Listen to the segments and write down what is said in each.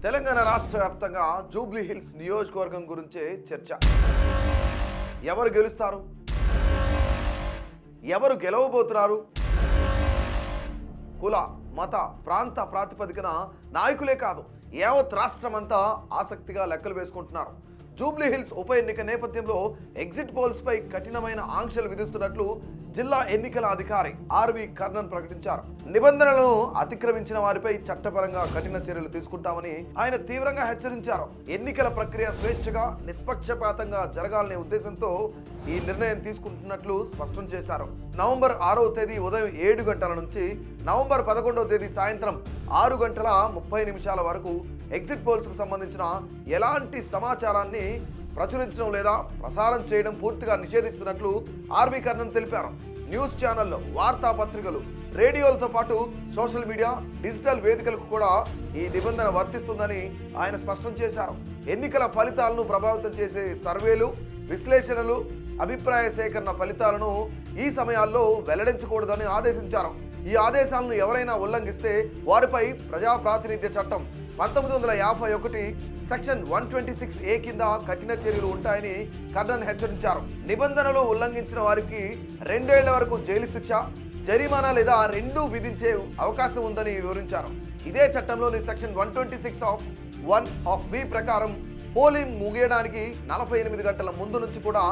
తెలంగాణ రాష్ట్ర వ్యాప్తంగా Jubilee hills నియోజకవర్గం గురించే చర్చ. ఎవరు గెలుస్తారు, ఎవరు గెలవబోతున్నారు, కుల మత ప్రాంత ప్రాతిపదికన నాయకులే కాదు యావత్ రాష్ట్రమంతా ఆసక్తిగా లెక్కలు వేసుకుంటున్నారు. జూబ్లీ హిల్స్ ఉప ఎన్నిక నేపథ్యంలో ఎగ్జిట్ పోల్స్ పై కఠినమైన ఆంక్షలు విధిస్తున్నట్లు జిల్లా ఎన్నికల అధికారి ఆర్వి కర్ణన్ ప్రకటించారు. నిబంధనలను అతిక్రమించిన వారిపై చట్టపరంగా కఠిన చర్యలు తీసుకుంటామని ఆయన తీవ్రంగా హెచ్చరించారు. ఎన్నికల ప్రక్రియ స్వేచ్ఛగా నిష్పక్షపాతంగా జరగాలనే ఉద్దేశంతో ఈ నిర్ణయం తీసుకుంటున్నట్లు స్పష్టం చేశారు. నవంబర్ 6వ తేదీ ఉదయం 7 గంటల నుంచి నవంబర్ 11వ తేదీ సాయంత్రం 6 గంటల 30 నిమిషాల వరకు ఎగ్జిట్ పోల్స్ కు సంబంధించిన ఎలాంటి సమాచారాన్ని ప్రచురించడం లేదా ప్రసారం చేయడం పూర్తిగా నిషేధిస్తున్నట్లు ఆర్వి కర్ణన్ తెలిపారు. న్యూస్ ఛానళ్లు, వార్తాపత్రికలు, రేడియోలతో పాటు సోషల్ మీడియా, డిజిటల్ వేదికలకు కూడా ఈ నిబంధన వర్తిస్తుందని ఆయన స్పష్టం చేశారు. ఎన్నికల ఫలితాలను ప్రభావితం చేసే సర్వేలు, విశ్లేషణలు, అభిప్రాయ సేకరణ ఫలితాలను ఈ సమయాల్లో వెల్లడించకూడదని ఆదేశించారు. ఈ ఆదేశాలను ఎవరైనా ఉల్లంఘిస్తే వారిపై ప్రజాప్రాతినిధ్య చట్టం 1951 సెక్షన్ 126A కింద కఠిన చర్యలు ఉంటాయని కర్ణన్ హెచ్చరించారు. నిబంధనలు ఉల్లంఘించిన వారికి 2 ఏళ్ల వరకు జైలు శిక్ష, జరిమానా లేదా రెండూ విధించే అవకాశం ఉందని వివరించారు. ఇదే చట్టంలోని సెక్షన్ 126(1)(b) ప్రకారం పోలింగ్ ముగియడానికి 48 గంటల ముందు నుంచి కూడా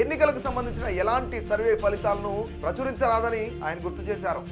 ఎన్నికలకు సంబంధించిన ఎలాంటి సర్వే ఫలితాలను ప్రచురించరాదని ఆయన గుర్తు చేశారు.